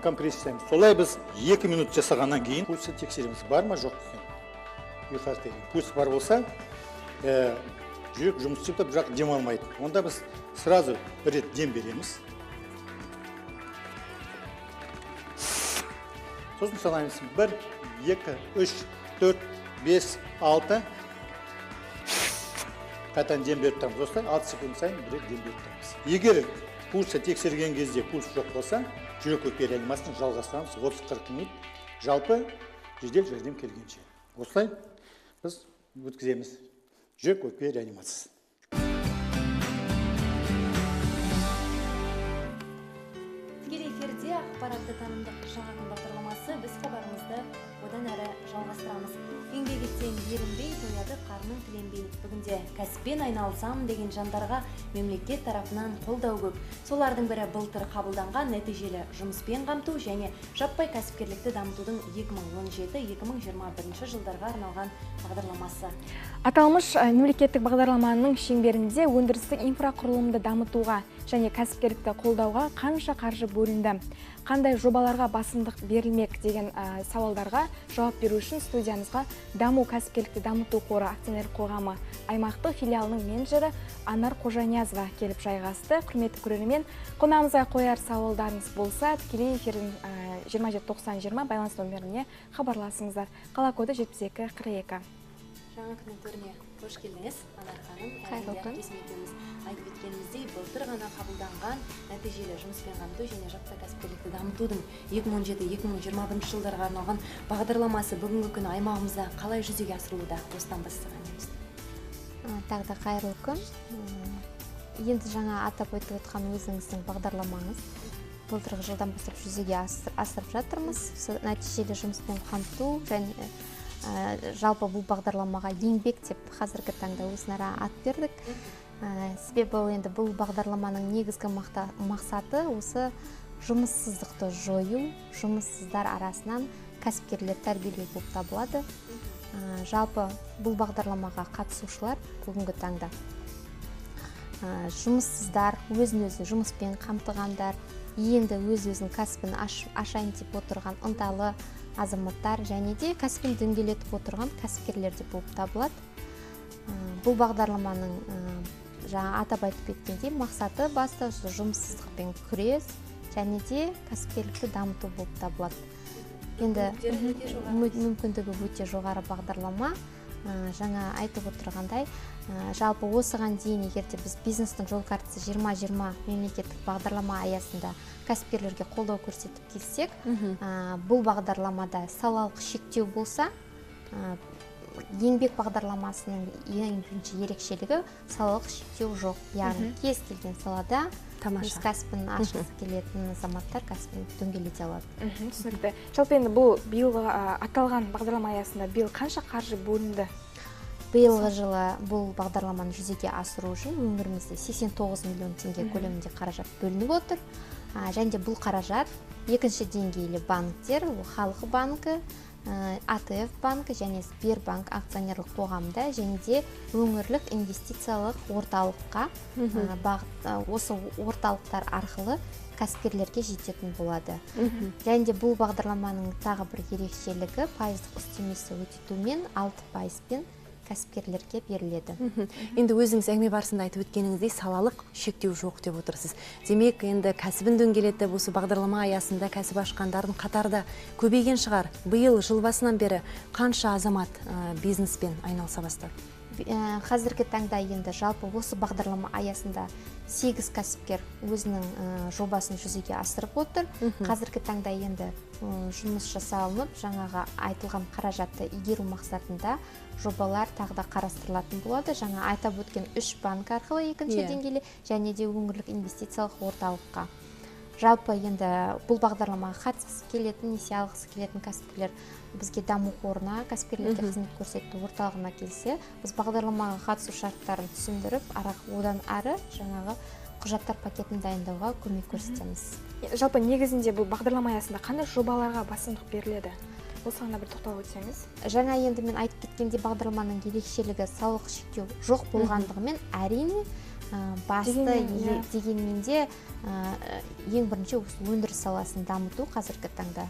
компресс жасаймыз. Солай біз 2 минут жасағаннан кейін пульсты тексереміз, бар ма жоқ екен. Ұйқартайын. Пульс бар болса, жүрек жұмыс істеп тұрып, бірақ дем алмайды. Онда біз сразу бір рет дем береміз. Сосын санаймыз 1, 2, 3, 4, 5, 6. Қайтадан дем беріп тұрамыз. Осылай 6 секунд сайын бір рет дем беріп тұрамыз. Егер пульсты тексерген кезде пульс жоқ болса, жүрек өкпе реанимациясын жалғастырамыз 30-40 минут. Жалпы жедел жәрдем келгенше. Осылай біз өткіземіз жүрек өкпе реанимациясын. Тікелей эфирде ақпаратты танымдық жаңа бағдарламасы, біз хабарымызды одан әрі жалғастырамыз. Еңбек етсең ерінбей, тояды қарның тіленбей. Бүгінде кәсіппен айналысам деген жандарға мемлекет тарапынан қолдау көп. Солардың бірі былтыр қабылданған нәтижелі жұмыспен қамту және жаппай кәсіпкерлікті дамытудың 2017-2021 жылдарға арналған бағдарламасы. Аталмыш мемлекеттік бағдарламаның шеңберінде өндірістік инфрақұрылымды дамытуға және кәсіпкерлікті қолдауға қанша қаржы бөлінді, қандай жобаларға басымдық берілмек деген сауалдарға жауап беру үшін студиямызға Даму кәсіпкерлікті дамыту қоры акционерлік қоғамы аймақтық филиалының менеджері Анар Қожаниязова келіп жайғасты. Құрметті көрермен, қонағымызға қояр сауалдарыңыз болса, тікелей эфирдің 2790-20 байланыс номеріне хабарласыңыздар. Қала коды 7242. Жаңа комментаріне қош келдіңіз, Анар ханым. Қайырлы күн. Айтып өткеніміздей, былтыр ғана қабылданған нәтижелі жұмыспен қамту және жаппай кәсіпкерлікті дамытудың 2017-2021 жылдарға арналған бағдарламасы бүгінгі күні аймағымызда қалай жүзеге асырылуда? Осыдан бастағанымыз. Тағы да қайырлы күн. Енді жаңа атап өтіп отқан өзіңіздің бағдарламаңыз былтырғы жылдан бастап жүзеге асырып жатырмыз. Нәтижелі жұмыспен қамту және жалпы бұл бағдарламаға еңбек деп қазіргі таңда өзінара ат бердік. Себебі енді бұл бағдарламаның негізгі мақсаты осы жұмыссыздықты жою, жұмыссыздар арасынан кәсіпкерлер тәрбиелеу болып табылады. Жалпы бұл бағдарламаға қатысушылар бүгінгі таңда жұмыссыздар, өзін-өзі жұмыспен қамтығандар, енді өз-өзінің кәсібін ашайын деп отырған ынталы азаматтар және де кәсібін дөңгелетіп отырған кәсіпкерлер деп болып табылады. Бұл бағдарламаның жаңа атап айтып кеткендей мақсаты басты жұмыссыздықпен күрес және де кәсіпкерлікті дамыту болып табылады. Енді мүмкіндігі өте жоғары бағдарлама. Жаңа айтып отырғандай, жалпы осыған дейін егерде біз бизнестің жол картасы 2020 мемлекеттік бағдарлама аясында кәсіпкерлерге қолдау көрсетіп келсек, бұл бағдарламада салалық шектеу болса, еңбек бағдарламасының ең бірінші ерекшелігі салалық шектеу жоқ. Яғни кез келген салада өз кәсібін ашқысы келетін азаматтар кәсібін дөңгелете алады. Түсінікті. Жалпы енді бұл биылғы аталған бағдарлама аясында биыл қанша қаржы бөлінді? Биылғы жылы бұл бағдарламаны жүзеге асыру үшін өңірімізде 89 миллион теңге көлемінде қаражат бөлініп отыр. Және бұл қаражат екінші деңгейлі банктер, Халық банкі, АТФ банкі және Сбербанк акционерлік қоғамында және де өңірлік инвестициялық орталыққа осы орталықтар арқылы кәсіпкерлерге жететін болады. Және де бұл бағдарламаның тағы бір ерекшелігі пайыздық үстемесі өте төмен 6%-пен кәсіпкерлерге беріледі. Енді өзіңіз әңгіме барысында айтып өткеніңіздей салалық шектеу жоқ деп отырсыз. Демек, енді кәсібін дөңгелетіп осы бағдарлама аясында кәсіп ашқандардың қатарда көбейген шығар. Биыл жыл басынан бері қанша азамат бизнеспен айналыса бастады? Қазіргі таңда енді жалпы осы бағдарлама аясында 8 кәсіпкер өзінің жобасын жүзеге асырып отыр. Қазіргі таңда енді жұмыс жасалынып, жаңаға айтылған қаражатты игеру мақсатында жобалар тағы да қарастырылатын болады. Жаңа айтап өткен 3 банк арқылы екінші деңгейлі және де өңірлік инвестициялық орталыққа. Жалпы енді бұл бағдарламаға қатысқысы келетін, несие алғысы келетін кәсіпкерлер бізге даму қорына, кәсіпкерлерге қызмет көрсету орталығына келсе, біз бағдарламаға қатысу шарттарын түсіндіріп, одан ары жаңағы құжаттар пакетін дайындауға көмек көрсетеміз. Жалпы негізінде бұл бағдарлама аясында қандай жобаларға басымдық беріледі? Осыған бір тоқталып өтсеңіз. Жаңа енді мен айтып кеткенде бағдарламаның ерекшелігі салық шектеу жоқ болғандығымен әрине басты Дегенмен, дегенмен де ең бірінші осы өндіріс саласын дамыту қазіргі таңда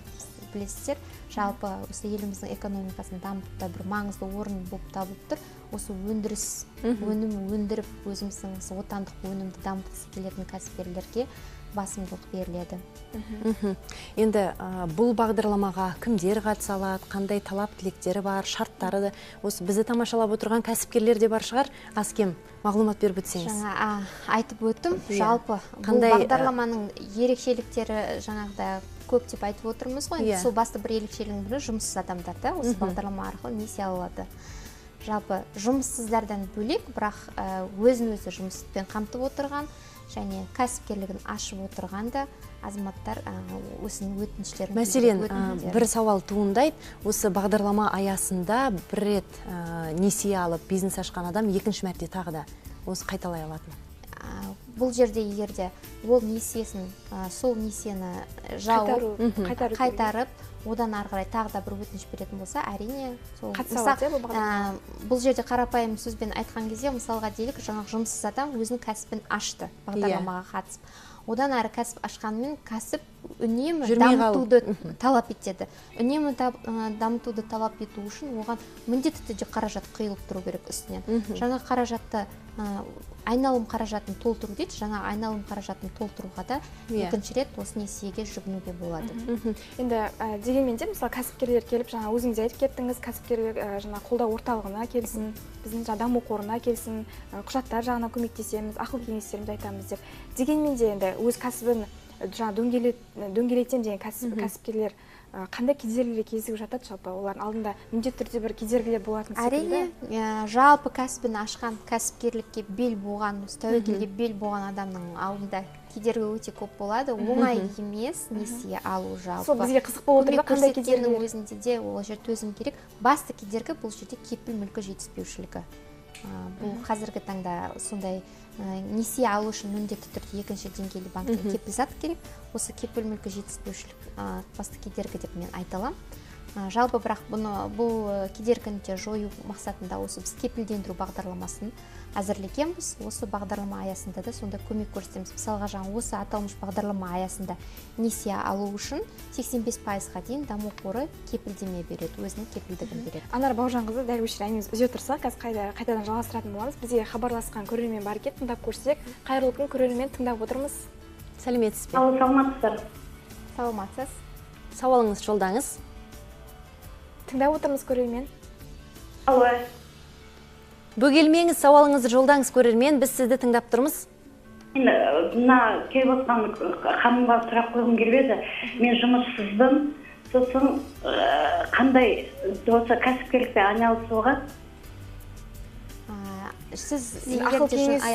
білесіздер, жалпы осы еліміздің экономикасын дамытуда бір маңызды орын болып табылып тұр. Осы өндіріс өнім өндіріп өзіміздің отандық өнімді дамытқысы келетін кәсіпкерлерге басымдылық беріледі. Енді бұл бағдарламаға кімдер қатыса алады, қандай талап тілектері бар, шарттары да осы бізді тамашалап отырған кәсіпкерлер де бар шығар, аз кем мағлұмат беріп өтсеңіз. Жаңа айтып өттім, жалпы бұл бағдарламаның ерекшеліктері жаңағыда көп деп айтып отырмыз ғой. Сол басты бір ерекшелігінің бірі жұмыссыз адамдар да осы бағдарлама арқылы несие алады. Жалпы жұмыссыздардан бөлек, бірақ өзін-өзі жұмыспен қамтып отырған және кәсіпкерлігін ашып отырған да азаматтар өзінің өтініштерін. Мәселен, бір сауал туындайды, осы бағдарлама аясында бір рет несие алып бизнес ашқан адам екінші мәрте тағы да осы қайталай алатын. Бұл жерде егерде ол несиесін, сол несиені жауып, қайтарып, одан ары қарай тағы да бір өтініш беретін болса, әрине бұл жерде қарапайым сөзбен айтқан кезде, мысалға делік, жаңағы жұмыссыз адам өзінің кәсібін ашты бағдарламаға қатысып. Одан әрі кәсіп ашқанымен кәсіп үнемі дамытуды талап етеді. Үнемі дамытуды талап ету үшін оған міндетті түрде қаражат құйылып тұру керек үстінен. Жаңа қаражатты айналым қаражатын толтыру дейді, жаңа айналым қаражатын толтыруға да екінші рет осы несиеге жүгінуге болады. Енді дегенмен де мысалы кәсіпкерлер келіп, жаңа өзіңіз айтып кеттіңіз, кәсіпкерлер жаңа қолдау орталығына келсін, біздің даму қорына келсін, құжаттар жағына көмектесеміз, ақыл кеңестерімізді айтамыз деп. Дегенмен де енді өз кәсібін жаңа дөңгелетем деген кәсіпкерлер қандай кедергілерге кезігіп жатады жалпы? Олардың алдында міндетті түрде бір кедергілер болатын секілді. Әрине, жалпы кәсібін ашқан, кәсіпкерлікке бел буған, тәуекелге бел буған адамның алдында кедергі өте көп болады. Оңай емес несие алу жалпы. Сол бізге қызық болып отыр да, қандай кедергілер? Өзінде де ол жер төзім керек. Басты кедергі бұл жерде кепіл мүлкі жетіспеушілігі. Бұл қазіргі таңда сондай несие алу үшін міндетті түрде екінші деңгейлі банктен кепілзат керек. Осы кепіл мүлкі жетіспеушілік басты кедергі деп мен айта аламын. Жалпы бірақ бұл кедергіні жою мақсатында осы біз кепілдендіру бағдарламасын әзірлегенбіз. Осы бағдарлама аясында да сонда көмек көрсетеміз. Мысалға жаңа осы аталмыш бағдарлама аясында несие алу үшін 85%-ға дейін даму қоры кепілдеме береді, өзінің кепілдігін береді. Анар Бауыржанқызы, дәл өшір әңгімеміз үзе тұрсақ, қазір қайтадан жалғастыратын боламыз. Бізге хабарласқан көрермен бар екен, тыңдап көрсек. Қайырлы күн, көрермен, тыңдап отырмыз. Сәлеметсіз бе? Алло, саламатсыздар. Саламатсыз. Сауалыңыз жолдаңыз. Тыңдап отырмыз, көрермен. Алло. Бөгелмеңіз, сауалыңызды жолдаңыз, көрермен, біз сізді тыңдап тұрмыз. Мына келіп отқан ханымға сұрақ қойғым келіп еді. Мен жұмыссызбын. Сосын қандай осы кәсіпкерлікпен айналысуға? Сіз ақыл кеңес,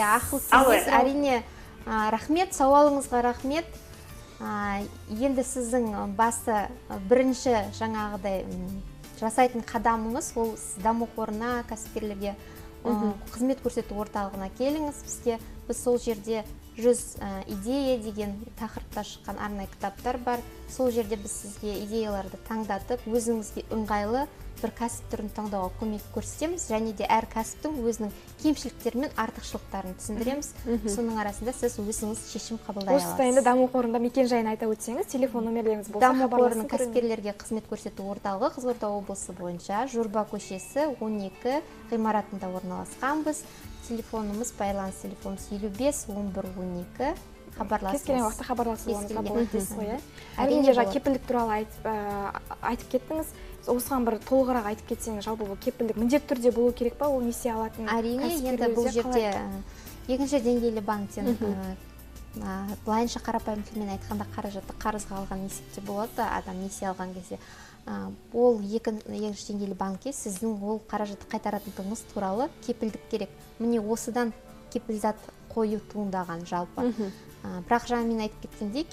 әрине рахмет, сауалыңызға рахмет. Енді сіздің басты бірінші жаңағыдай жасайтын қадамыңыз ол даму қорына, кәсіпкерлерге қызмет көрсету орталығына келіңіз. Біз сол жерде 100 идея деген тақырыпта шыққан арнайы кітаптар бар. Сол жерде біз сізге идеяларды таңдатып, өзіңізге ыңғайлы бір кәсіп түрін таңдауға көмек көрсетеміз, және де әр кәсіптің өзінің кемшіліктері мен артықшылықтарын түсіндіреміз. Соның арасында сіз өзіңіз шешім қабылдай аласыз. Осы тайында даму қорында мекен-жайын айта өтсеңіз, телефон нөмірлеріңіз болса даму хабарласып қорының кәсіпкерлерге қызмет көрсету орталығы Қызылорда облысы бойынша Журба көшесі 12 ғимаратында орналасқанбыз. Телефонымыз, байланыс телефонымыз 55 11 12. Кез келген уақытта хабарласуыңызға болады. Әрине кепілдік туралы айтып кеттіңіз. Осыған бір толығырақ айтып кетсеңіз, жалпы бұл кепілдік міндетті түрде болу керек па, ол несие алатын? Әрине, енді бұл жерде екінші деңгейлі банктен былайынша қарапайым тілмен айтқанда қаражатты қарызға алған есепте болады, адам несие алған кезде. Ол екінші деңгейлі банкке сіздің ол қаражатты қайтаратындығыңыз туралы кепілдік керек. Міне осыдан кепілзат қою туындаған жалпы. Бірақ жаңа мен айтып кеткендей,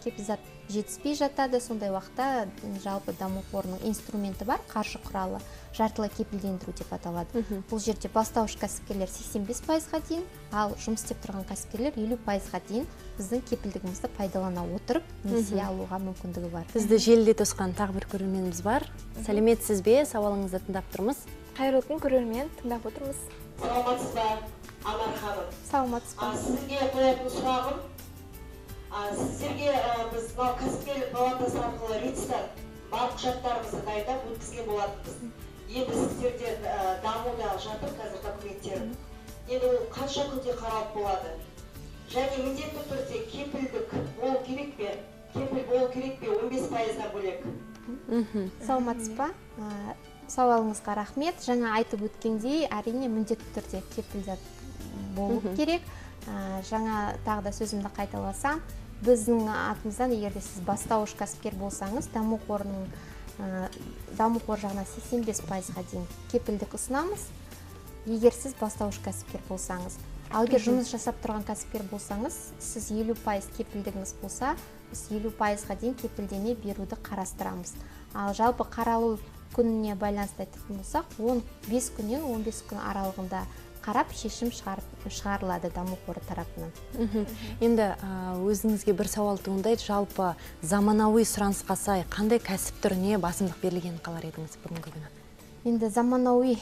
кепілзат жетіспей жатады. Сондай уақытта жалпы даму қорының инструменті бар, қаржы құралы, жартылай кепілдендіру деп аталады. Бұл жерде бастауыш кәсіпкерлер 85%-ға дейін, ал жұмыс істеп тұрған кәсіпкерлер 50%-ға дейін біздің кепілдігімізді пайдалана отырып несие алуға мүмкіндігі бар. Бізді желіде тосқан тағы бір көрерменіміз бар. Сәлеметсіз бе? Сауалыңызды тыңдап тұрмыз. Қайырлы күн, көрермен, тыңдап отырмыз. Саламатсыз ба? Анар ханым. Саламатсыз ба? Сізге қоятын сұрағым, сіздерге біз мынау кәсіпкерлік палатасы арқылы редстан барлық құжаттарымызды дайындап өткізген болатынбыз. Енді сіздерден дамуда жатыр қазір документтер. Енді ол қанша күнде қаралып болады? Және міндетті түрде кепілдік болу керек пе? Кепіл болу керек пе? 15%-дан бөлек. Саламатсыз ба? Сауалыңызға рахмет. Жаңа айтып өткендей, әрине міндетті түрде кепілдік болу керек. Жаңа тағы да сөзімді қайталасам, біздің атымыздан егер де сіз бастауыш кәсіпкер болсаңыз, даму қоры жағынан 85%-ға дейін кепілдік ұсынамыз, егер сіз бастауыш кәсіпкер болсаңыз. Ал егер жұмыс жасап тұрған кәсіпкер болсаңыз, сіз 50% кепілдігіңіз болса, біз 50%-ға дейін кепілдеме беруді қарастырамыз. Ал жалпы қаралу күніне байланысты айтатын болсақ, 15 күннен 15 күн аралығында қарап шешім шығарылады даму қоры тарапынан. Енді өзіңізге бір сауал туындайды, жалпы заманауи сұранысқа сай қандай кәсіп түріне басымдық берілгенін қалар едіңіз бүгінгі күні? Енді заманауи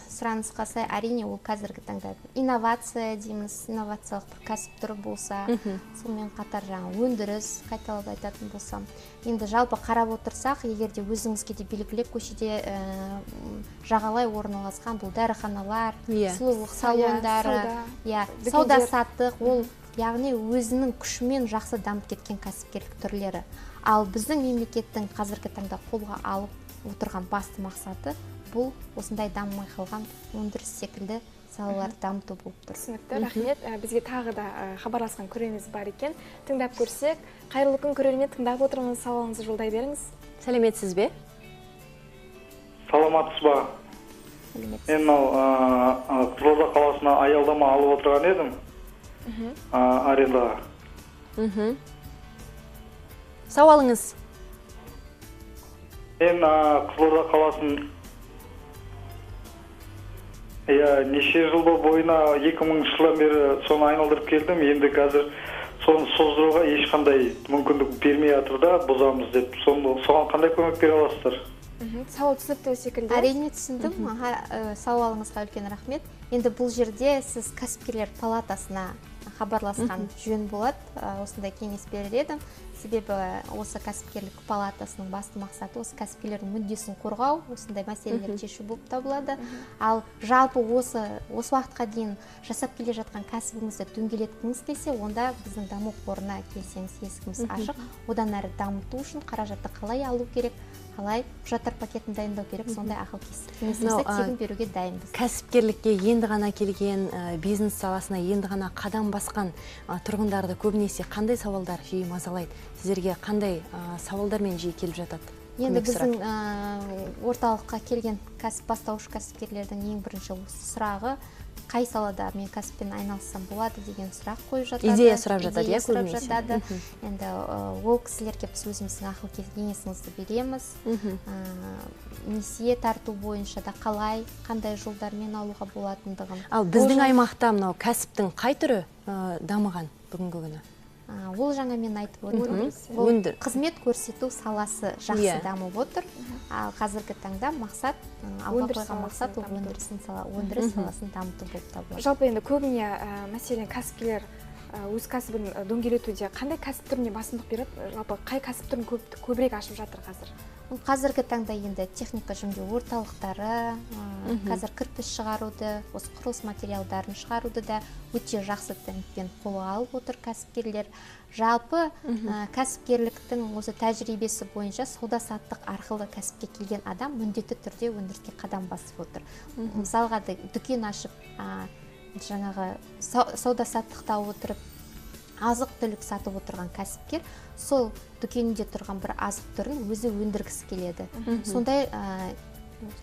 сұранысқа сай әрине ол қазіргі таңда инновация дейміз, инновациялық бір кәсіп түрі болса, сонымен қатар жаңа өндіріс, қайталап айтатын болсам. Енді жалпы қарап отырсақ, егер де өзіңізге де белгілі көшеде жағалай орналасқан бұл дәріханалар, сұлулық салондары, сауда саттық, ол яғни өзінің күшімен жақсы дамып кеткен кәсіпкерлік түрлері. Ал біздің мемлекеттің қазіргі таңда қолға алып отырған басты мақсаты бұл осындай дамымай қалған өндіріс секілді салаларды дамыту болып тұр. Түсінікті, рахмет. Бізге тағы да хабарласқан көрерменіміз бар екен. Тыңдап көрсек, қайырлы күн көрермен, тыңдап отырыңыз, сауалыңызды жолдай беріңіз. Сәлеметсіз бе? Саламатсыз ба? Мен Қызылорда қаласына аялдама алып отырған едім. Арендаға. Сауалыңыз? Мен Қызылорда қаласын неше жыл бойына 2000 жылдан бері соны айналдырып келдім. Енді қазір соны создыруға ешқандай мүмкіндік бермей жатыр да, бұзамыз деп. Соған қандай көмек бере аласыздар? Сауал түсінікті секілді. Әрине түсіндім. Сауалыңызға үлкен рахмет. Енді бұл жерде сіз кәсіпкерлер палатасына хабарласқан жөн болады, осындай кеңес берер едім. Себебі осы кәсіпкерлік палатасының басты мақсаты осы кәсіпкерлердің мүддесін қорғау, осындай мәселелерді шешу болып табылады. Ал жалпы осы уақытқа дейін жасап келе жатқан кәсібіңізді дөңгелеткіңіз келсе, онда біздің даму қорына келсеңіз есігіміз ашық. Одан әрі дамыту үшін қаражатты қалай алу керек, қалай құжаттар пакетін дайындау керек, сондай ақыл кеңесімізді тегін беруге дайынбыз. Кәсіпкерлікке енді ғана келген, бизнес саласына енді ғана қадам басқан тұрғындарды көбінесе қандай сауалдар жиі мазалайды? Сіздерге қандай сауалдармен жиі келіп жатады? Енді біздің орталыққа келген бастауыш кәсіпкерлердің ең бірінші сұрағы, қай салада мен кәсіппен айналыссам болады деген сұрақ қойып жатады. Идея сұрап жатады, Енді ол кісілерге біз өзіміздің ақыл кеңесімізді береміз. Несие тарту бойынша да қандай жолдармен алуға болатындығын. Ал біздің аймақта мынау кәсіптің қай түрі дамыған бүгінгі күні? Ол жаңа мен айтып отырмын. Қызмет көрсету саласы жақсы дамып отыр. Ал қазіргі таңда мақсат, алға қойған мақсат ол өндіріс саласын дамыту болып табылады. Жалпы енді көбіне мәселен кәсіпкерлер өз кәсібін дөңгелетуде қандай кәсіп түріне басымдық береді? Жалпы қай кәсіп түрін көбірек ашып жатыр қазір? Қазіргі таңда енді техника жөндеу орталықтары, қазір кірпіш шығаруды, осы құрылыс материалдарын шығаруды да өте жақсы темппен қолға алып отыр кәсіпкерлер. Жалпы кәсіпкерліктің осы тәжірибесі бойынша сауда-саттық арқылы кәсіпке келген адам міндетті түрде өндіріске қадам басып отыр. Мысалға дүкен ашып, жаңағы сауда-саттықта отырып азық түлік сатып отырған кәсіпкер сол дүкенінде тұрған бір азық түрін өзі өндіргісі келеді. Сондай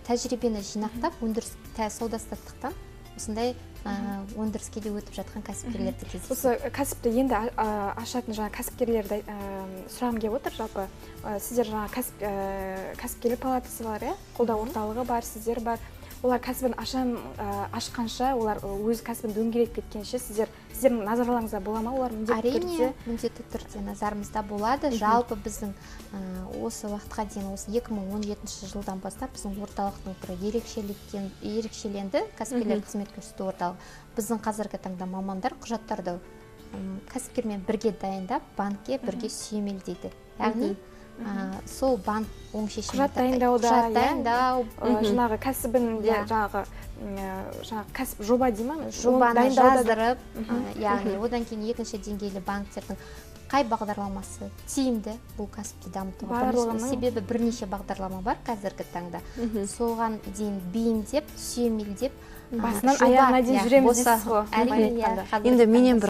тәжірибені жинақтап, сауда-саттықтан осындай өндіріске де өтіп жатқан кәсіпкерлерді кездеседі. Осы кәсіпті енді ашатын жаңа кәсіпкерлерді сұрағым келіп отыр. Жалпы сіздер жаңа кәсіпкерлер палатасы бар, қолдау орталығы бар, сіздер бар. олар кәсібін ашқанша, олар өз кәсібін дөңгелетіп кеткенше сіздердің назарларыңызда бола ма? Олар Әрине, міндетті түрде назарымызда болады. Жалпы біздің осы уақытқа дейін, осы 2017 жылдан бастап біздің орталықтың түрі ерекшеленді, кәсіпкерлер қызмет көрсету орталығы. Біздің қазіргі таңда мамандар құжаттарды кәсіпкермен бірге дайындап, банкке бірге сүйемелдейді. Яғни сол банк оң шешімін құжат дайындау, жаңағы кәсібін жаңағы кәсіп жоба дей ма? Жобаны жаздырып, яғни одан кейін екінші деңгейлі банктердің қай бағдарламасы тиімді бұл кәсіпті дамытуға. Себебі бірнеше бағдарлама бар қазіргі таңда. Соған дейін бейімдеп, сүйемелдеп, басынан аяғына дейін жүреміз дейсіз ғой. Әрине, енді менен бір